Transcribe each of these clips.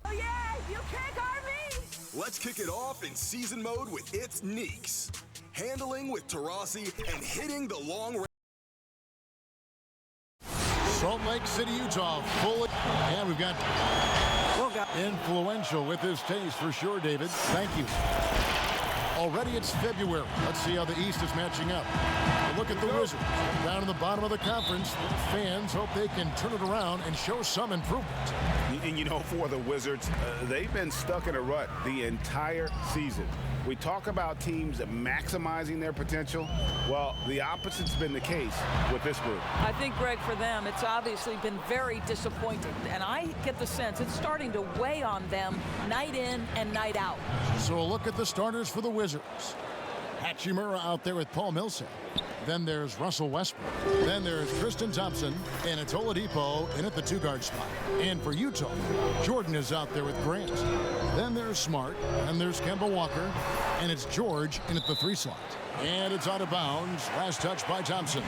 Oh yeah, you can't guard me! Let's kick it off in season mode with It's Neeks. Handling with Tarasi and hitting the long range. Salt Lake City, Utah, fully. And we've got influential with his taste for sure, David. Thank you. Already it's February. Let's see how the East is matching up. Look at the Wizards. Down in the bottom of the conference, fans hope they can turn it around and show some improvement. And you know, for the Wizards, they've been stuck in a rut the entire season. We talk about teams maximizing their potential. Well, the opposite's been the case with this group. I think, Greg, for them, it's obviously been very disappointing. And I get the sense it's starting to weigh on them night in and night out. So a look at the starters for the Wizards. Hachimura out there with Paul Millsap. Then there's Russell Westbrook. Then there's Tristan Thompson. And it's Oladipo in at the two-guard spot. And for Utah, Jordan is out there with Grant. Then there's Smart. And there's Kemba Walker. And it's George in at the three slot. And it's out of bounds. Last touch by Thompson.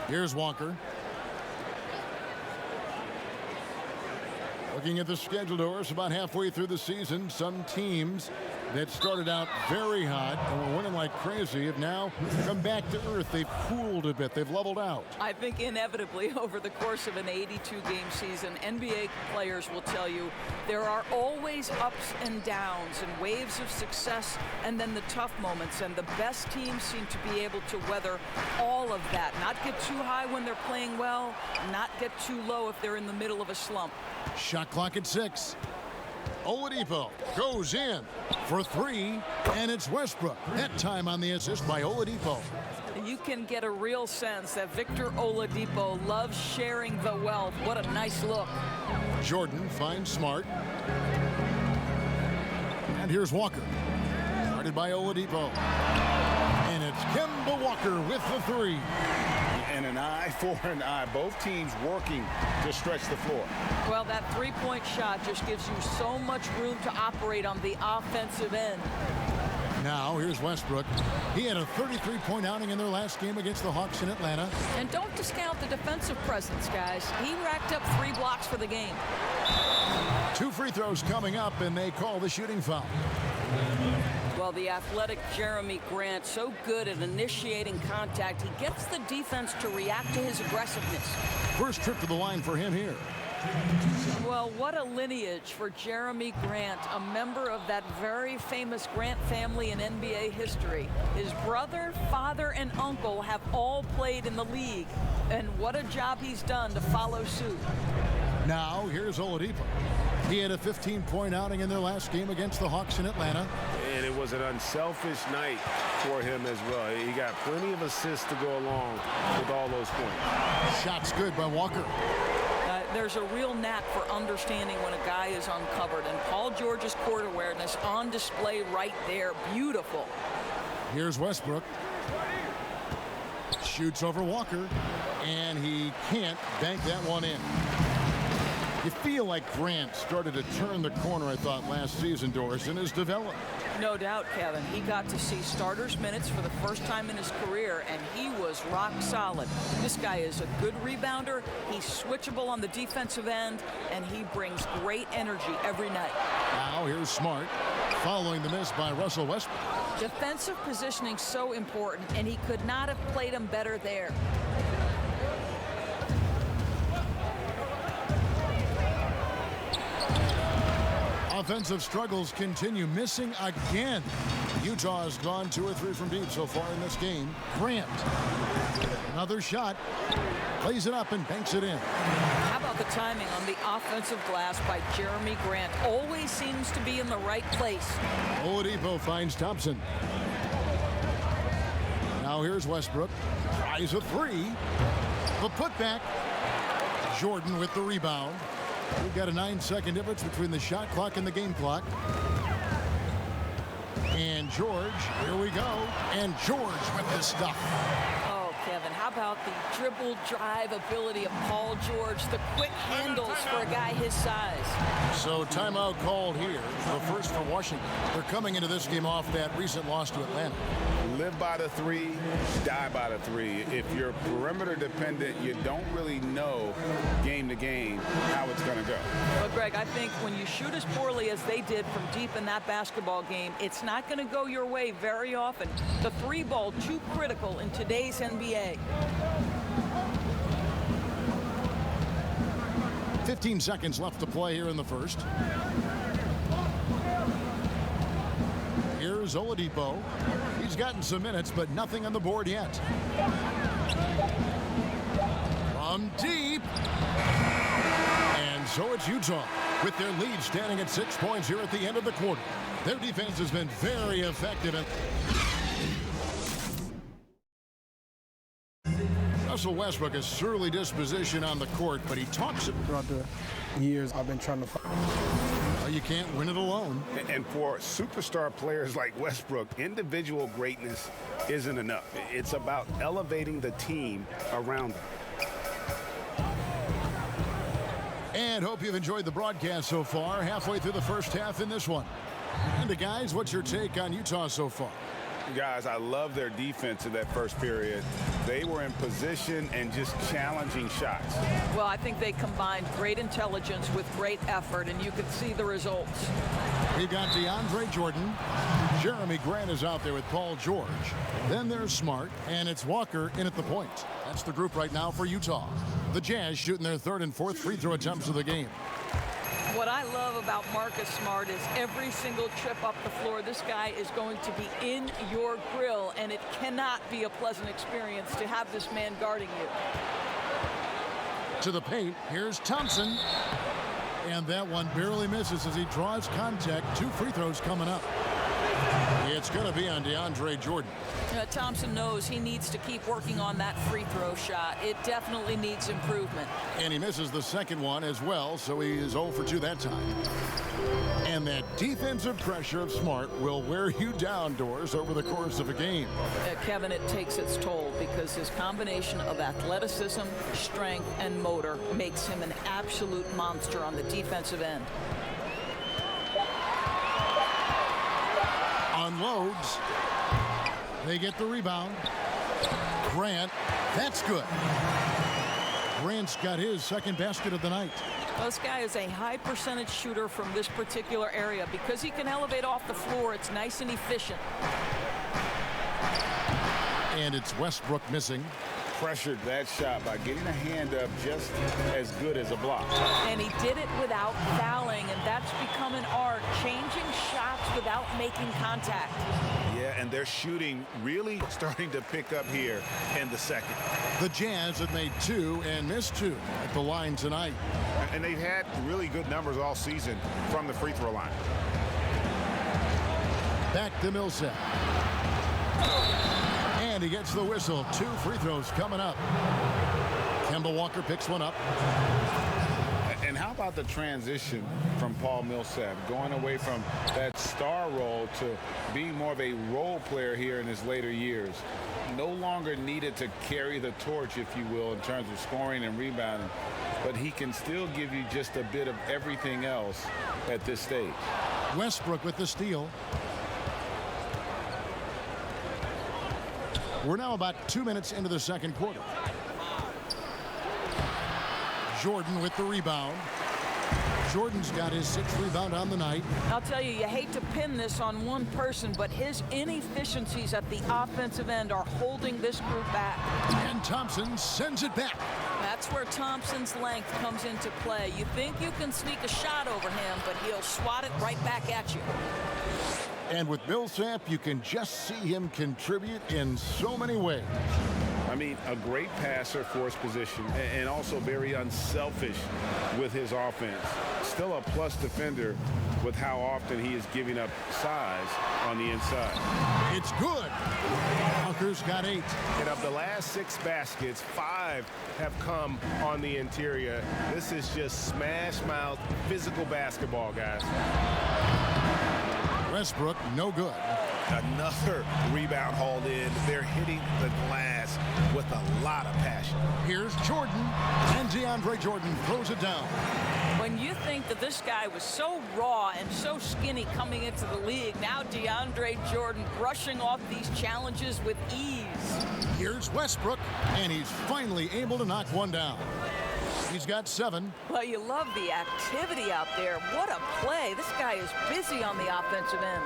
Here's Walker. Looking at the schedule, Doris, about halfway through the season, some teams that started out very hot and were winning like crazy have now come back to earth. They've cooled a bit. They've leveled out. I think inevitably over the course of an 82-game season, NBA players will tell you there are always ups and downs and waves of success and then the tough moments. And the best teams seem to be able to weather all of that. Not get too high when they're playing well, not get too low if they're in the middle of a slump. Shot clock at 6. Oladipo goes in for 3, and it's Westbrook. That time on the assist by Oladipo. You can get a real sense that Victor Oladipo loves sharing the wealth. What a nice look. Jordan finds Smart. And here's Walker. Guarded by Oladipo. And it's Kemba Walker with the 3. And an eye for an eye. Both teams working to stretch the floor. Well, that three-point shot just gives you so much room to operate on the offensive end. Now, here's Westbrook. He had a 33-point outing in their last game against the Hawks in Atlanta. And don't discount the defensive presence, guys. He racked up 3 blocks for the game. 2 free throws coming up, and they call the shooting foul. Well, the athletic Jeremy Grant, so good at initiating contact. He gets the defense to react to his aggressiveness. First trip to the line for him here. Well, what a lineage for Jeremy Grant, a member of that very famous Grant family in NBA history. His brother, father, and uncle have all played in the league. And what a job he's done to follow suit. Now, here's Oladipo. He had a 15-point outing in their last game against the Hawks in Atlanta. And it was an unselfish night for him as well. He got plenty of assists to go along with all those points. Shots good by Walker. There's a real knack for understanding when a guy is uncovered. And Paul George's court awareness on display right there. Beautiful. Here's Westbrook. Shoots over Walker. And he can't bank that one in. You feel like Grant started to turn the corner, I thought, last season, Doris, in his development. No doubt, Kevin. He got to see starters minutes for the first time in his career, and he was rock solid. This guy is a good rebounder. He's switchable on the defensive end, and he brings great energy every night. Now here's Smart, following the miss by Russell Westbrook. Defensive positioning so important, and he could not have played him better there. Offensive struggles continue, missing again. Utah has gone 2 or 3 from deep so far in this game. Grant, another shot, plays it up and banks it in. How about the timing on the offensive glass by Jeremy Grant? Always seems to be in the right place. Oladipo finds Thompson. Now here's Westbrook. Tries a 3. The putback. Jordan with the rebound. We've got a 9-second difference between the shot clock and the game clock. And George, here we go. And George with the stuff. Oh, Kevin, how about the dribble drive ability of Paul George, the quick handles for a guy his size. So timeout called here, the first for Washington. They're coming into this game off that recent loss to Atlanta. Live by the three, die by the three. If you're perimeter dependent, you don't really know game to game how it's going to go. Well, Greg, I think when you shoot as poorly as they did from deep in that basketball game, it's not going to go your way very often. The three ball, too critical in today's NBA. 15 seconds left to play here in the first. Here's Oladipo. He's gotten some minutes, but nothing on the board yet. From deep. And so it's Utah with their lead standing at 6 points here at the end of the quarter. Their defense has been very effective. Russell Westbrook has surly disposition on the court, but he talks it. Throughout the years, I've been trying to fight. Well, you can't win it alone. And for superstar players like Westbrook, individual greatness isn't enough. It's about elevating the team around them. And hope you've enjoyed the broadcast so far. Halfway through the first half in this one. And guys, what's your take on Utah so far? Guys, I love their defense in that first period. They were in position and just challenging shots. Well, I think they combined great intelligence with great effort, and you could see the results. We got DeAndre Jordan. Jeremy Grant is out there with Paul George. Then there's Smart, and it's Walker in at the point. That's the group right now for Utah. The Jazz shooting their third and fourth free throw attempts of the game. What I love about Marcus Smart is every single trip up the floor, this guy is going to be in your grill, and it cannot be a pleasant experience to have this man guarding you. To the paint, here's Thompson. And that one barely misses as he draws contact. 2 free throws coming up. It's going to be on DeAndre Jordan. Thompson knows he needs to keep working on that free throw shot. It definitely needs improvement. And he misses the second one as well, so he is 0 for 2 that time. And that defensive pressure of Smart will wear you down, Doris, over the course of a game. Kevin, it takes its toll because his combination of athleticism, strength, and motor makes him an absolute monster on the defensive end. Unloads. They get the rebound. Grant, that's good. Grant's got his second basket of the night. This guy is a high percentage shooter from this particular area. Because he can elevate off the floor, it's nice and efficient. And it's Westbrook missing. Pressured that shot by getting a hand up just as good as a block. And he did it without fouling, and that's become an art, changing shots without making contact. Yeah, and their shooting really starting to pick up here in the second. The Jazz have made 2 and missed 2 at the line tonight. And they've had really good numbers all season from the free throw line. Back to Millsap. And he gets the whistle. 2 free throws coming up. Kemba Walker picks one up. And how about the transition from Paul Millsap, going away from that star role to being more of a role player here in his later years. No longer needed to carry the torch, if you will, in terms of scoring and rebounding, but he can still give you just a bit of everything else at this stage. Westbrook with the steal. We're now about 2 minutes into the second quarter. Jordan with the rebound. Jordan's got his 6th rebound on the night. I'll tell you, you hate to pin this on one person, but his inefficiencies at the offensive end are holding this group back. And Thompson sends it back. That's where Thompson's length comes into play. You think you can sneak a shot over him, but he'll swat it right back at you. And with Millsap, you can just see him contribute in so many ways. I mean, a great passer for his position and also very unselfish with his offense. Still a plus defender with how often he is giving up size on the inside. It's good. Walker's got 8. And of the last 6 baskets, 5 have come on the interior. This is just smash mouth physical basketball, guys. Westbrook, no good. Another rebound hauled in. They're hitting the glass with a lot of passion. Here's Jordan, and DeAndre Jordan throws it down. When you think that this guy was so raw and so skinny coming into the league, now DeAndre Jordan brushing off these challenges with ease. Here's Westbrook, and he's finally able to knock one down. He's got 7. Well, you love the activity out there. What a play. This guy is busy on the offensive end.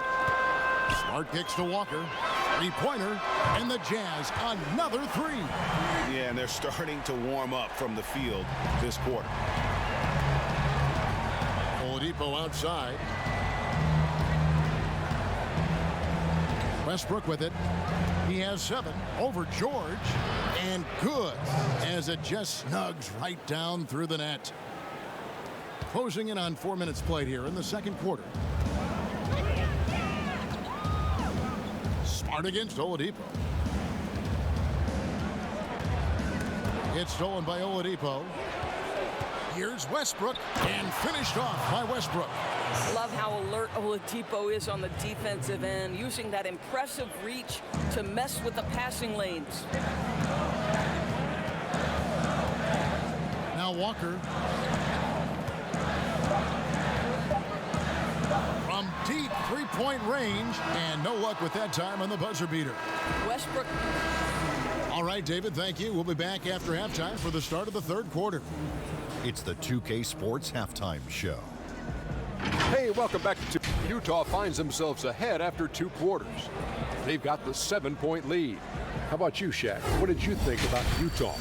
Smart kicks to Walker. 3-pointer, and the Jazz another 3. Yeah, and they're starting to warm up from the field this quarter. Oladipo outside. Westbrook with it. He has 7 over George, and good as it just snugs right down through the net. Closing in on 4 minutes played here in the second quarter. Smart against Oladipo. It's stolen by Oladipo. Here's Westbrook, and finished off by Westbrook. Love how alert Oladipo is on the defensive end, using that impressive reach to mess with the passing lanes. Now Walker. From deep 3-point range, and no luck with that time on the buzzer beater. Westbrook. All right, David, thank you. We'll be back after halftime for the start of the third quarter. It's the 2K Sports Halftime Show. Hey, welcome back to Utah finds themselves ahead after 2 quarters. They've got the 7-point lead. How about you, Shaq? What did you think about Utah?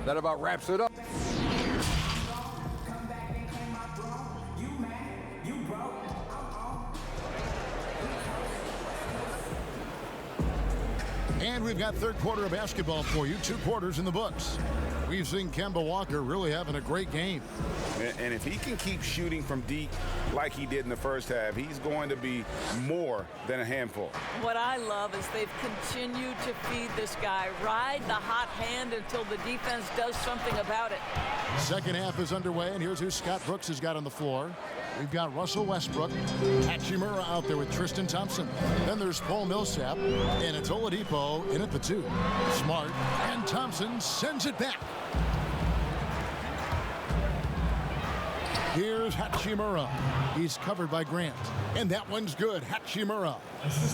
That about wraps it up. And we've got third quarter of basketball for you. 2 quarters in the books. We've seen Kemba Walker really having a great game. And if he can keep shooting from deep like he did in the first half, he's going to be more than a handful. What I love is they've continued to feed this guy, ride the hot hand until the defense does something about it. Second half is underway, and here's who Scott Brooks has got on the floor. We've got Russell Westbrook, Hachimura out there with Tristan Thompson. Then there's Paul Millsap, and it's Oladipo in at the 2. Smart, and Thompson sends it back. Here's Hachimura. He's covered by Grant. And that one's good. Hachimura.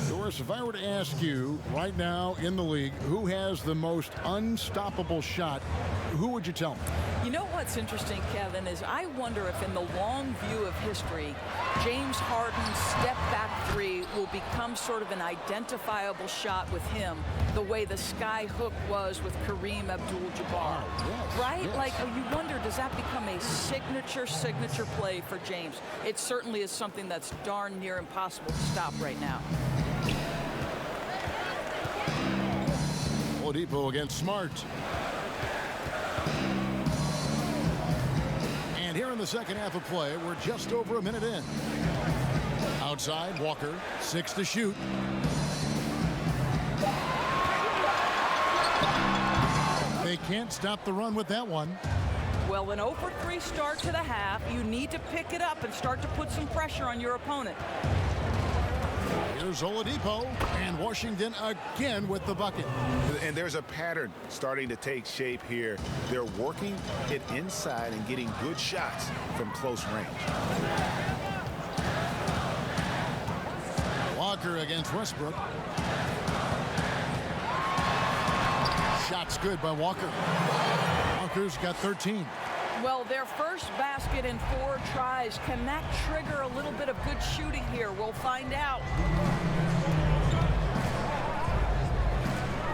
Doris, if I were to ask you right now in the league who has the most unstoppable shot, who would you tell me? You know what's interesting, Kevin, is I wonder if in the long view of history, James Harden's step-back 3 will become sort of an identifiable shot with him, the way the sky hook was with Kareem Abdul-Jabbar. Yes, right? yes. Like, you wonder, does that become a signature play for James? It certainly is something that's darn near impossible to stop right now. Oladipo against Smart. And here in the second half of play, we're just over a minute in. Outside, Walker, 6 to shoot. They can't stop the run with that one. Well, an 0 for 3 start to the half, you need to pick it up and start to put some pressure on your opponent. Here's Oladipo, and Washington again with the bucket. And there's a pattern starting to take shape here. They're working it inside and getting good shots from close range. Walker against Westbrook. Shot's good by Walker. Walker's got 13. Well, their first basket in 4 tries. Can that trigger a little bit of good shooting here? We'll find out.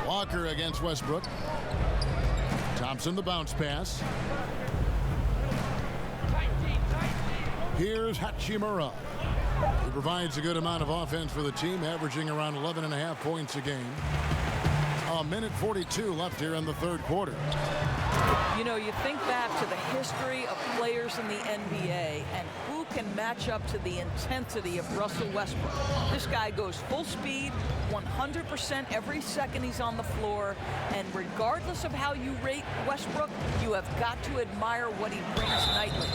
Walker against Westbrook. Thompson the bounce pass. Here's Hachimura. He provides a good amount of offense for the team, averaging around 11.5 points a game. A minute 42 left here in the third quarter. You know, you think back to the history of players in the NBA and who can match up to the intensity of Russell Westbrook. This guy goes full speed, 100% every second he's on the floor, and regardless of how you rate Westbrook, you have got to admire what he brings nightly.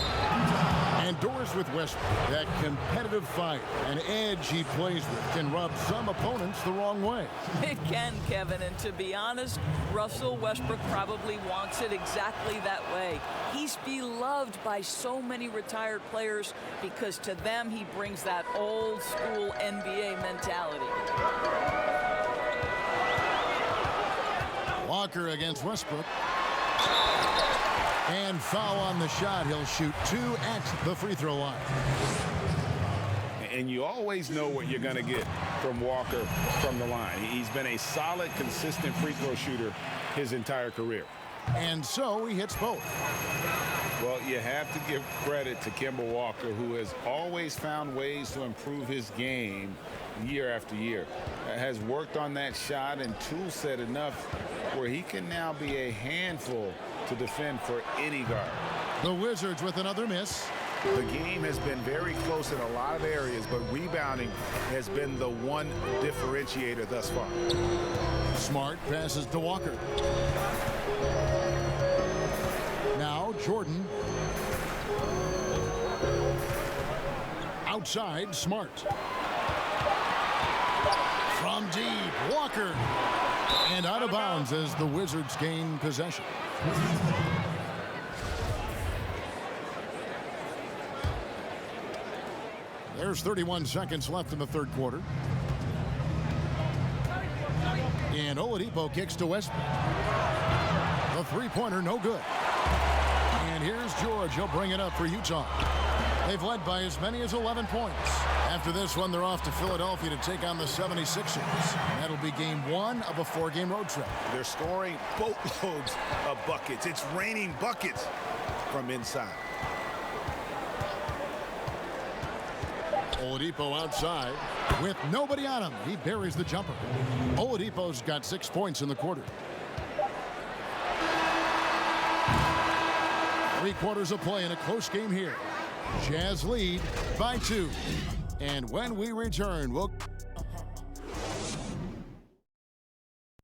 And doors with Westbrook, that competitive fight and edge he plays with can rub some opponents the wrong way. It can, Kevin, and to be honest, Russell Westbrook probably wants it exactly that way. He's beloved by so many retired players because to them he brings that old school NBA mentality. Walker against Westbrook. And foul on the shot. He'll shoot 2 at the free throw line. And you always know what you're going to get from Walker from the line. He's been a solid, consistent free throw shooter his entire career. And so he hits both. Well, you have to give credit to Kemba Walker, who has always found ways to improve his game year after year. Has worked on that shot and tool set enough where he can now be a handful to defend for any guard. The Wizards with another miss. The game has been very close in a lot of areas, but rebounding has been the one differentiator thus far. Smart passes to Walker. Now Jordan. Outside, Smart. From deep, Walker. And out of bounds as the Wizards gain possession. There's 31 seconds left in the third quarter. And Oladipo kicks to Westbrook. The three-pointer, no good. And here's George. He'll bring it up for Utah. They've led by as many as 11 points. After this one, they're off to Philadelphia to take on the 76ers. That'll be game 1 of a 4-game road trip. They're scoring boatloads of buckets. It's raining buckets from inside. Oladipo outside with nobody on him. He buries the jumper. Oladipo's got 6 points in the quarter. 3 quarters of play in a close game here. Jazz lead by 2. And when we return, we'll...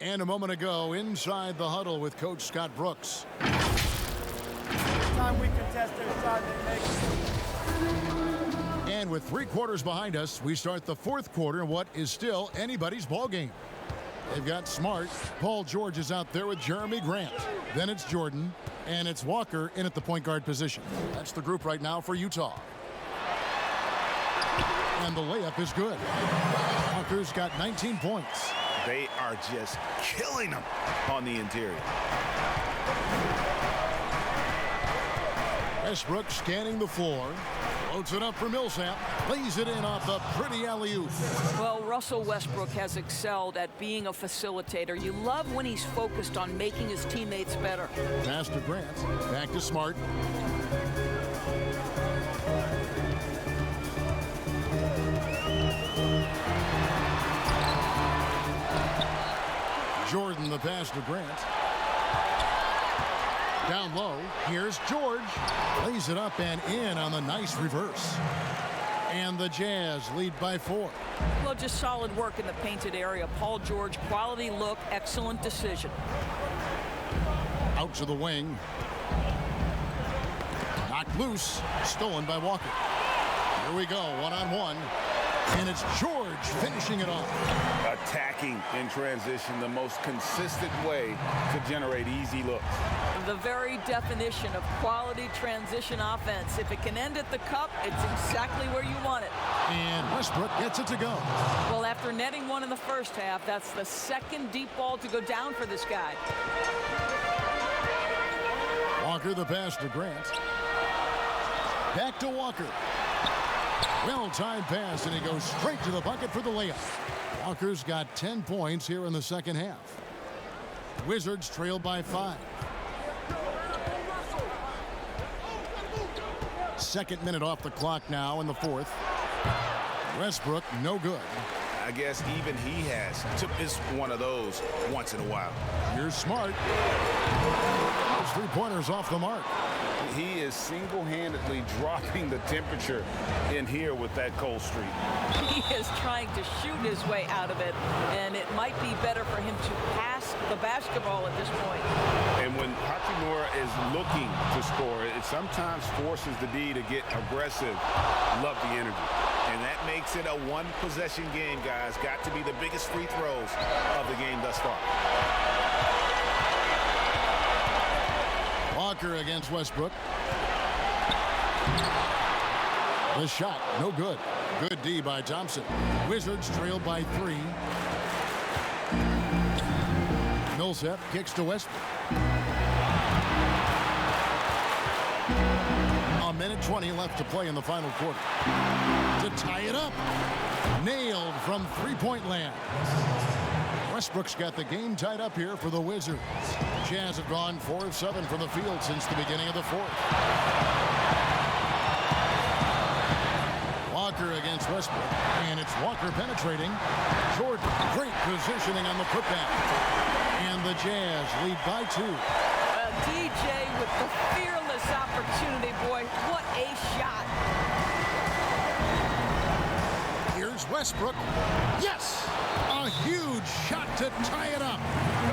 And a moment ago, inside the huddle with Coach Scott Brooks. Time we contest their side, they make it. And with 3 quarters behind us, we start the 4th quarter in what is still anybody's ball game. They've got Smart. Paul George is out there with Jeremy Grant. Then it's Jordan, and it's Walker in at the point guard position. That's the group right now for Utah. And the layup is good. Walker's got 19 points. They are just killing them on the interior. Westbrook scanning the floor. Floats it up for Millsap. Lays it in off the pretty alley-oop. Well, Russell Westbrook has excelled at being a facilitator. You love when he's focused on making his teammates better. Pass to Grant. Back to Smart. Jordan, the pass to Grant. Down low, here's George. Lays it up and in on the nice reverse. And the Jazz lead by 4. Well, just solid work in the painted area. Paul George, quality look, excellent decision. Out to the wing. Knocked loose, stolen by Walker. Here we go, one-on-one. And it's George finishing it off. Attacking in transition, the most consistent way to generate easy looks. The very definition of quality transition offense. If it can end at the cup, it's exactly where you want it. And Westbrook gets it to go. Well, after netting one in the first half, that's the second deep ball to go down for this guy. Walker the pass to Grant. Back to Walker. Well-timed pass, and he goes straight to the bucket for the layup. Walker's got 10 points here in the second half. Wizards trail by 5. Second minute off the clock now in the 4th. Westbrook, no good. I guess even he has to miss one of those once in a while. Here's Smart. those three-pointers off the mark. He is single-handedly dropping the temperature in here with that cold streak. He is trying to shoot his way out of it, and it might be better for him to pass the basketball at this point. And when Hachimura is looking to score, it sometimes forces the D to get aggressive. Love the energy. And that makes it a one-possession game, guys. Got to be the biggest free throws of the game thus far. Walker against Westbrook. The shot, no good. Good D by Thompson. Wizards trail by 3. Millsap kicks to Westbrook. A minute 20 left to play in the final quarter. To tie it up. Nailed from three-point land. Westbrook's got the game tied up here for the Wizards. Jazz have gone 4 of 7 from the field since the beginning of the fourth. Walker against Westbrook. And it's Walker penetrating. Jordan, great positioning on the putback. And the Jazz lead by 2. DJ with the fearless opportunity, boy. What a shot. Here's Westbrook. Yes! A huge shot to tie it up.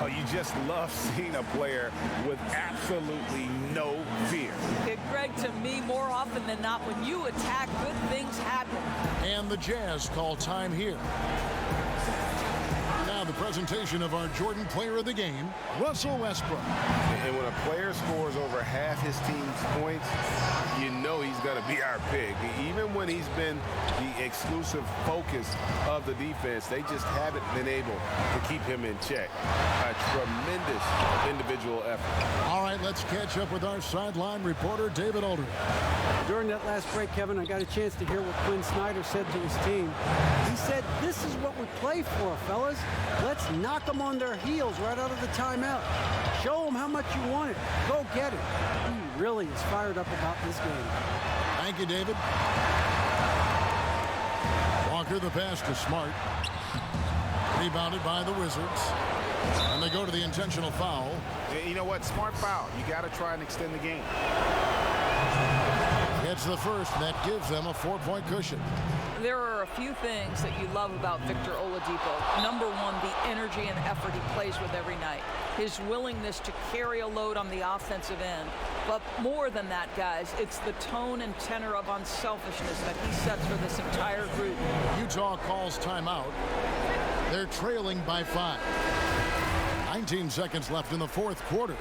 Oh, you just love seeing a player with absolutely no fear. Greg, to me, more often than not, when you attack, good things happen. And the Jazz call time here. Now the presentation of our Jordan Player of the Game, Russell Westbrook. And when a player scores over half his team's points, you know he's going to be our pick. Even when he's been the exclusive focus of the defense, they just haven't been able to keep him in check. A tremendous individual effort. All right, let's catch up with our sideline reporter, David Aldridge. During that last break, Kevin, I got a chance to hear what Quinn Snyder said to his team. He said, "This is what we play for, fellas. Let's knock them on their heels right out of the timeout. Show them how much you want it. Go get it." He really is fired up about this game. Thank you, David. Walker, the pass to Smart. Rebounded by the Wizards. And they go to the intentional foul. You know what? Smart foul. You got to try and extend the game. It's the first, and that gives them a 4-point cushion. There are a few things that you love about Victor Oladipo. Number one, the energy and effort he plays with every night. His willingness to carry a load on the offensive end. But more than that, guys, it's the tone and tenor of unselfishness that he sets for this entire group. Utah calls timeout. They're trailing by 5. 19 seconds left in the fourth quarter.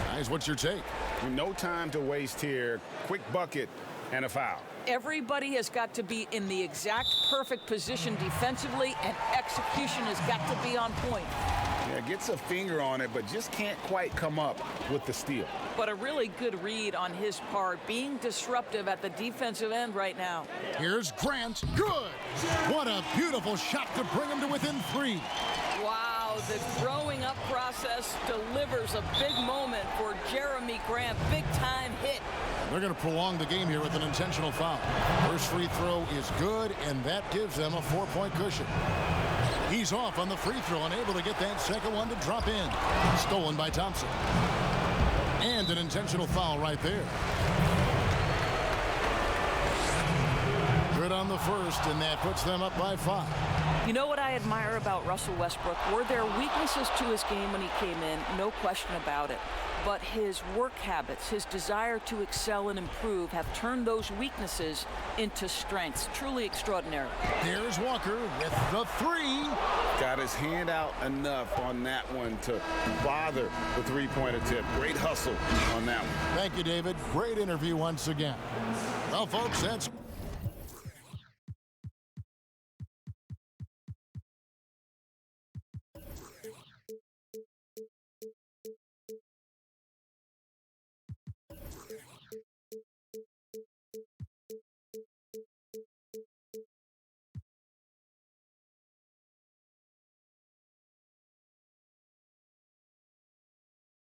Guys, what's your take? No time to waste here. Quick bucket and a foul. Everybody has got to be in the exact perfect position defensively, and execution has got to be on point. Yeah, gets a finger on it, but just can't quite come up with the steal. But a really good read on his part, being disruptive at the defensive end right now. Here's Grant. Good! What a beautiful shot to bring him to within 3. Wow, the growing up process delivers a big moment for Jeremy Grant. Big-time hit. They're going to prolong the game here with an intentional foul. First free throw is good, and that gives them a 4-point cushion. He's off on the free throw, unable to get that second one to drop in. Stolen by Thompson. And an intentional foul right there. Good on the first, and that puts them up by 5. You know what I admire about Russell Westbrook? Were there weaknesses to his game when he came in? No question about it. But his work habits, his desire to excel and improve have turned those weaknesses into strengths. Truly extraordinary. Here's Walker with the 3. Got his hand out enough on that one to bother the three-point attempt. Great hustle on that one. Thank you, David. Great interview once again. Well, folks, that's